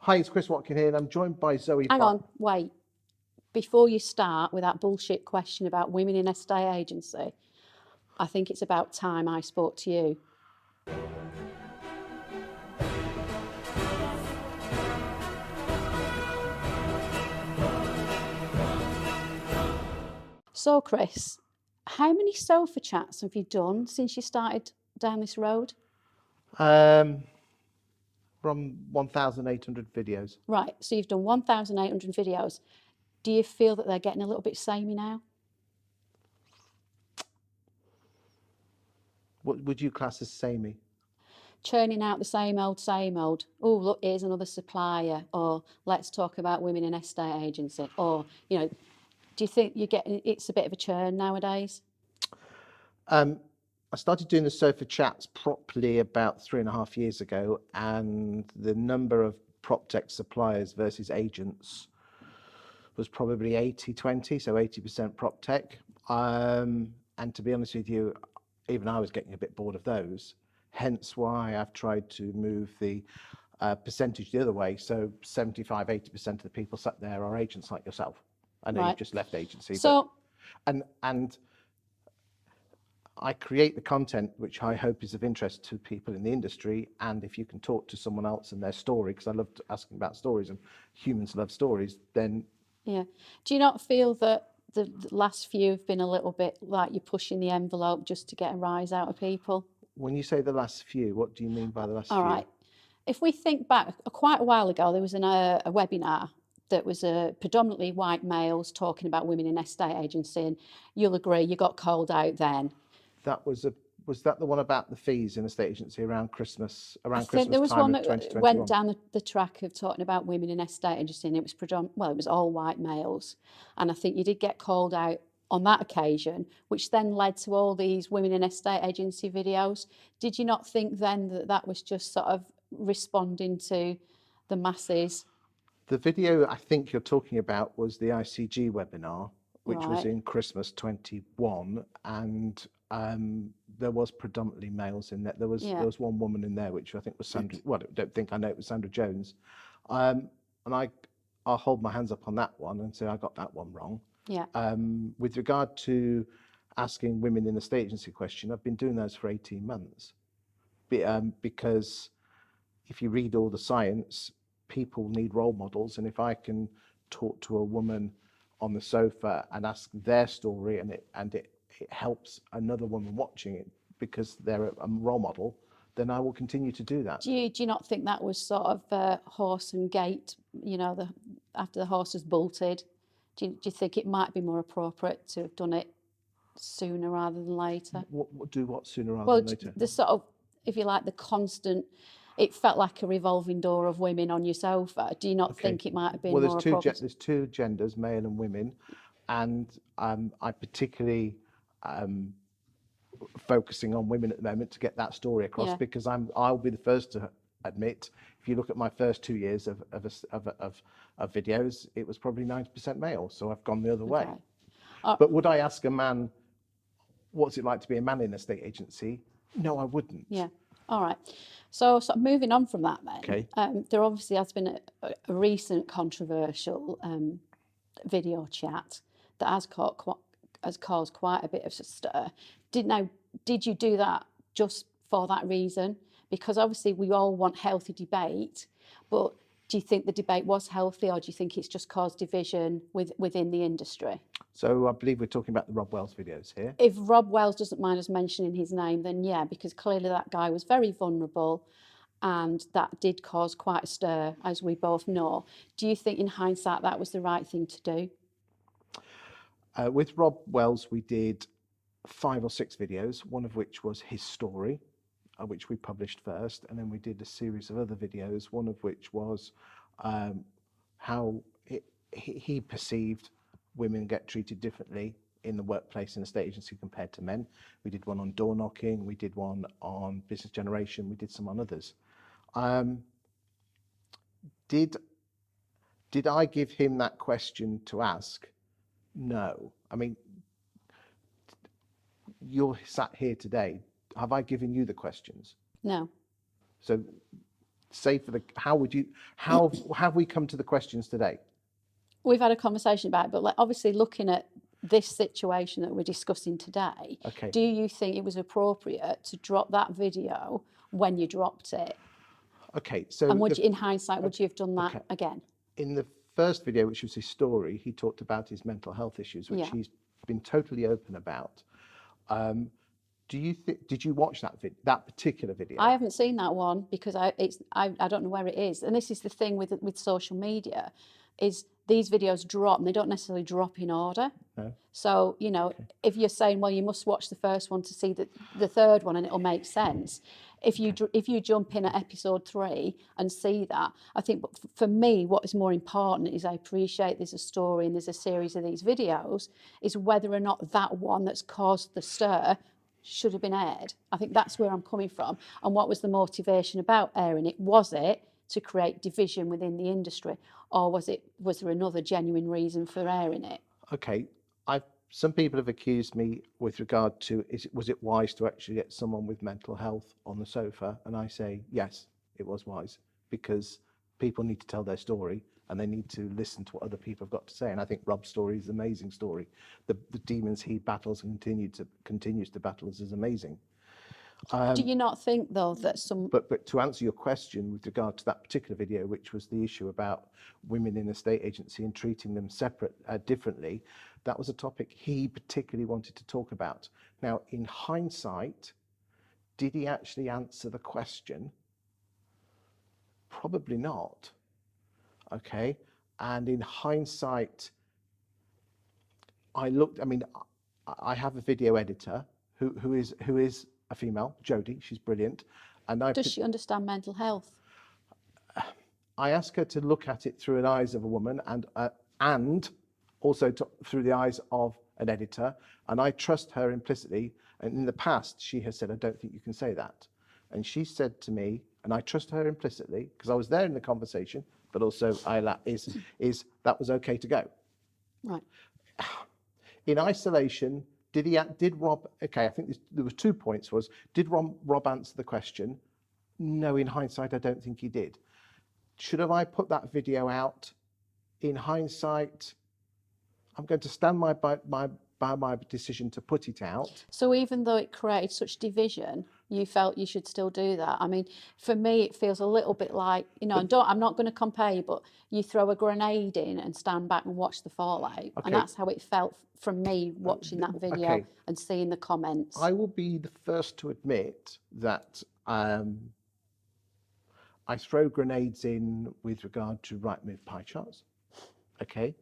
Hi, it's Chris Watkin here, and I'm joined by Zoe. Hang on, wait. Before you start with that bullshit question about women in estate agency, I think it's about time I spoke to you. So, Chris, how many sofa chats have you done since you started down this road? From 1,800 videos. Right, so you've done 1,800 videos. Do you feel that they're getting a little bit samey now? What would you class as samey? Churning out the same old, same old. Oh, look, here's another supplier. Or let's talk about women in estate agency. Or, you know, do you think you're getting it's a bit of a churn nowadays? I started doing the sofa chats properly about 3.5 years ago, and the number of prop tech suppliers versus agents was probably 80-20, so 80% prop tech. And to be honest with you, even I was getting a bit bored of those. Hence why I've tried to move the percentage the other way. So 75-80% of the people sat there are agents like yourself. I know you've just left agency. So, and I create the content which I hope is of interest to people in the industry, and if you can talk to someone else and their story, because I love asking about stories and humans love stories, then... Yeah. Do you not feel that the last few have been a little bit like you're pushing the envelope just to get a rise out of people? When you say the last few, what do you mean by the last few? All right. If we think back, quite a while ago, there was a webinar that was predominantly white males talking about women in estate agency, and you'll agree you got called out then. That was that the one about the fees in estate agency around Christmas? I think there was one that went down the track of talking about women in estate agency, and it was it was all white males, and I think you did get called out on that occasion, which then led to all these women in estate agency videos. Did you not think then that that was just sort of responding to the masses? The video I think you're talking about was the ICG webinar, which was in Christmas 21, and there was predominantly males in there. There was one woman in there, which I think was Sandra. Well, I don't think I know it was Sandra Jones, and I'll hold my hands up on that one and say I got that one wrong. Yeah. With regard to asking women in the estate agency question, I've been doing those for 18 months, because if you read all the science, people need role models, and if I can talk to a woman on the sofa and ask their story, and it helps another woman watching it because they're a role model, then I will continue to do that. Do you not think that was sort of horse and gate? You know, after the horse was bolted, do you think it might be more appropriate to have done it sooner rather than later? What sooner rather than later? The sort of, if you like, the constant. It felt like a revolving door of women on your sofa. Do you not think it might have been more appropriate? There's two genders, male and women, and I particularly focusing on women at the moment to get that story across, because I'll be the first to admit, if you look at my first 2 years of videos, it was probably 90% male, so I've gone the other way. But would I ask a man, what's it like to be a man in a estate agency? No, I wouldn't. Yeah. All right. So moving on from that then, there obviously has been a recent controversial video chat that has caused quite a bit of a stir. Did you do that just for that reason? Because obviously we all want healthy debate, but do you think the debate was healthy, or do you think it's just caused division within the industry? So I believe we're talking about the Rob Wells videos here. If Rob Wells doesn't mind us mentioning his name, then yeah, because clearly that guy was very vulnerable, and that did cause quite a stir, as we both know. Do you think in hindsight that was the right thing to do? With Rob Wells, we did 5 or 6 videos, one of which was his story, which we published first, and then we did a series of other videos, one of which was how he perceived women get treated differently in the workplace in a estate agency compared to men. We did one on door knocking, we did one on business generation, we did some on others. Did I give him that question to ask? No. I mean, you're sat here today. Have I given you the questions? No. So say for the, how have we come to the questions today? We've had a conversation about it, but like obviously looking at this situation that we're discussing today, Okay. do you think it was appropriate to drop that video when you dropped it? Okay, so And would you, in hindsight, would you have done that again? In the first video, which was his story, he talked about his mental health issues, which he's been totally open about. Do you think? Did you watch that particular video? I haven't seen that one because I don't know where it is. And this is the thing with social media, is these videos drop and they don't necessarily drop in order. No. So, you know, if you're saying, well, you must watch the first one to see the third one and it'll make sense. If you jump in at episode 3 and see that, I think for me, what is more important is I appreciate there's a story and there's a series of these videos, is whether or not that one that's caused the stir should have been aired. I think that's where I'm coming from. And what was the motivation about airing it? Was it to create division within the industry, or was there another genuine reason for airing it? Okay, some people have accused me with regard to was it wise to actually get someone with mental health on the sofa, and I say yes, it was wise, because people need to tell their story and they need to listen to what other people have got to say. And I think Rob's story is an amazing story. The demons he battles and continues to battle is amazing. Do you not think, though, that some... But to answer your question with regard to that particular video, which was the issue about women in a state agency and treating them differently, that was a topic he particularly wanted to talk about. Now, in hindsight, did he actually answer the question? Probably not. Okay, and in hindsight, I have a video editor who is a female, Jodie. She's brilliant. And does she understand mental health? I ask her to look at it through the eyes of a woman and also through the eyes of an editor. And I trust her implicitly. And in the past, she has said, I don't think you can say that. And she said to me, and I trust her implicitly, because I was there in the conversation, but also is that was okay to go. Right. In isolation, did Rob, okay, I think there was 2 points. Did Rob answer the question? No, in hindsight, I don't think he did. Should have I put that video out? In hindsight, I'm going to stand by my decision to put it out. So even though it created such division, you felt you should still do that? I mean, for me, it feels a little bit like, you know, I'm not going to compare you, but you throw a grenade in and stand back and watch the fallout. Okay. And that's how it felt from me watching that video and seeing the comments. I will be the first to admit that I throw grenades in with regard to right-move pie charts. Okay.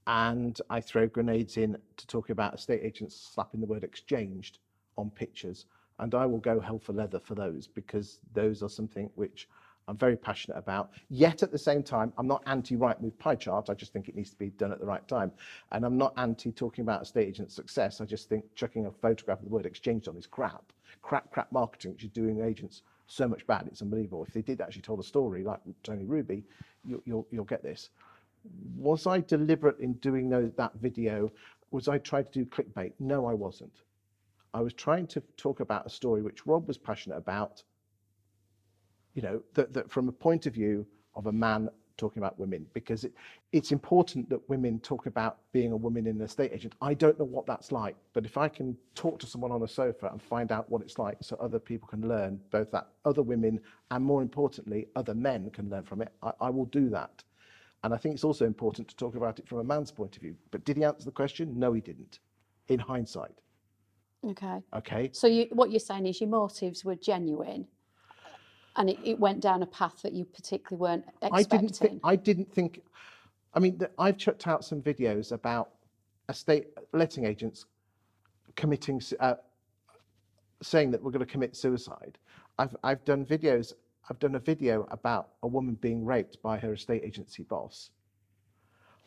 And I throw grenades in to talk about estate agents slapping the word exchanged on pictures. And I will go hell for leather for those, because those are something which I'm very passionate about. Yet at the same time, I'm not anti right-move pie chart. I just think it needs to be done at the right time. And I'm not anti talking about estate agent success. I just think chucking a photograph of the word exchanged on is crap marketing, which is doing agents so much bad. It's unbelievable. If they did actually tell a story like Tony Ruby, you'll get this. Was I deliberate in doing that video? Was I trying to do clickbait? No, I wasn't. I was trying to talk about a story which Rob was passionate about, you know, that from a point of view of a man talking about women, because it's important that women talk about being a woman in an estate agent. I don't know what that's like, but if I can talk to someone on a sofa and find out what it's like so other people can learn, both that other women and more importantly, other men can learn from it, I will do that. And I think it's also important to talk about it from a man's point of view. But did he answer the question? No, he didn't, in hindsight. Okay. Okay. So what you're saying is your motives were genuine, and it went down a path that you particularly weren't expecting. I didn't think. I mean, I've chucked out some videos about estate letting agents committing, saying that we're going to commit suicide. I've done videos. I've done a video about a woman being raped by her estate agency boss.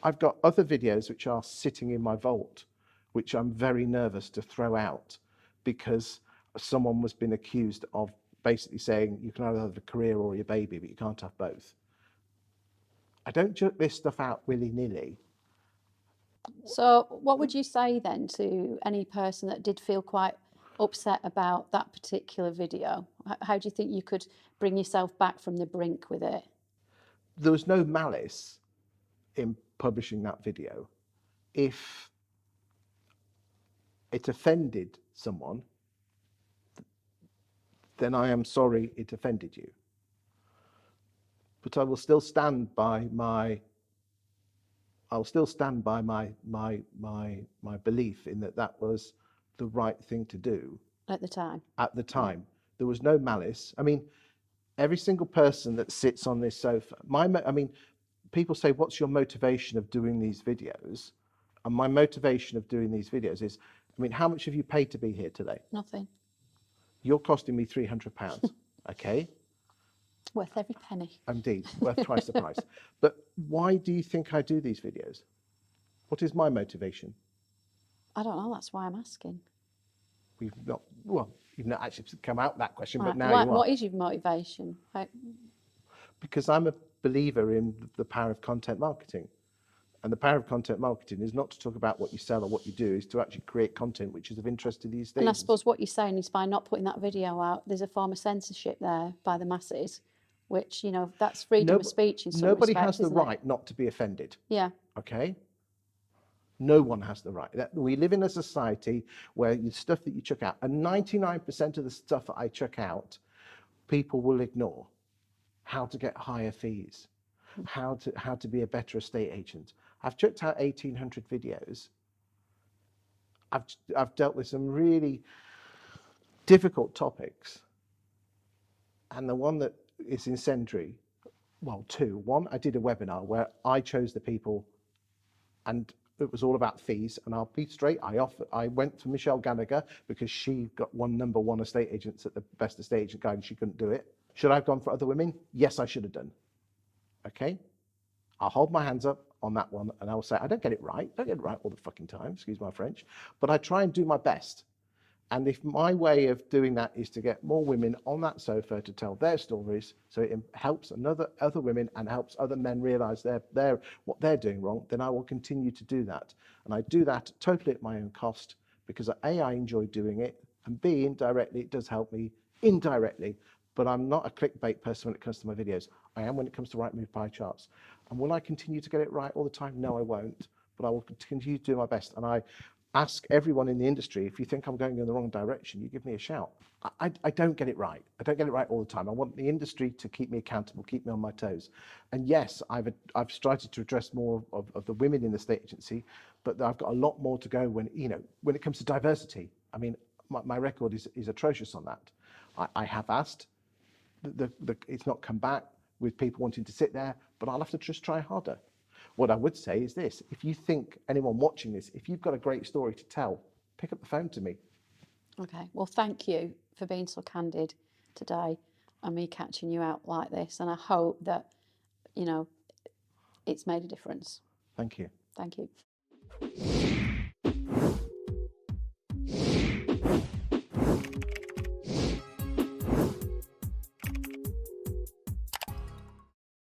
I've got other videos which are sitting in my vault, which I'm very nervous to throw out, because someone was been accused of basically saying you can either have a career or your baby, but you can't have both. I don't chuck this stuff out willy-nilly. So what would you say then to any person that did feel quite upset about that particular video? How do you think you could bring yourself back from the brink with it? There was no malice in publishing that video. If it offended someone, then I am sorry it offended you. But I will still stand by my belief in that was the right thing to do. At the time? At the time. Yeah. There was no malice. I mean, every single person that sits on this sofa, people say, what's your motivation of doing these videos? And my motivation of doing these videos is, how much have you paid to be here today? Nothing. You're costing me £300, okay? Worth every penny. Indeed, worth twice the price. But why do you think I do these videos? What is my motivation? I don't know, that's why I'm asking. You've not actually come out that question, right. But now you are. What is your motivation? Because I'm a believer in the power of content marketing. And the power of content marketing is not to talk about what you sell or what you do, is to actually create content which is of interest to these things. And I suppose what you're saying is by not putting that video out, there's a form of censorship there by the masses, which, that's freedom of speech in some Nobody respects, has the right not to be offended. Yeah. Okay? No one has the right. We live in a society where the stuff that you chuck out, and 99% of the stuff that I chuck out, people will ignore. How to get higher fees, how to be a better estate agent. I've chucked out 1,800 videos. I've dealt with some really difficult topics, and the one that is incendiary, well, two. One, I did a webinar where I chose the people, and it was all about fees. And I'll be straight. I went for Michelle Gallagher because she got number one estate agents at the Best Estate Agent Guide, and she couldn't do it. Should I have gone for other women? Yes, I should have done. Okay? I'll hold my hands up on that one, and I'll say, I don't get it right. I don't get it right all the fucking time, excuse my French. But I try and do my best. And if my way of doing that is to get more women on that sofa to tell their stories, so it helps other women and helps other men realize what they're doing wrong, then I will continue to do that. And I do that totally at my own cost, because A, I enjoy doing it, and B, indirectly, it does help me indirectly. But I'm not a clickbait person when it comes to my videos. I am when it comes to Rightmove pie charts. And will I continue to get it right all the time? No, I won't. But I will continue to do my best. And I ask everyone in the industry, if you think I'm going in the wrong direction, you give me a shout. I don't get it right. I don't get it right all the time. I want the industry to keep me accountable, keep me on my toes. And yes, I've started to address more of the women in the state agency, but I've got a lot more to go when it comes to diversity. My record is atrocious on that. I have asked. It's not come back with people wanting to sit there, but I'll have to just try harder. What I would say is this: if you think, anyone watching this, if you've got a great story to tell, pick up the phone to me. Okay, well, thank you for being so candid today and me catching you out like this, and I hope that, it's made a difference. Thank you. Thank you.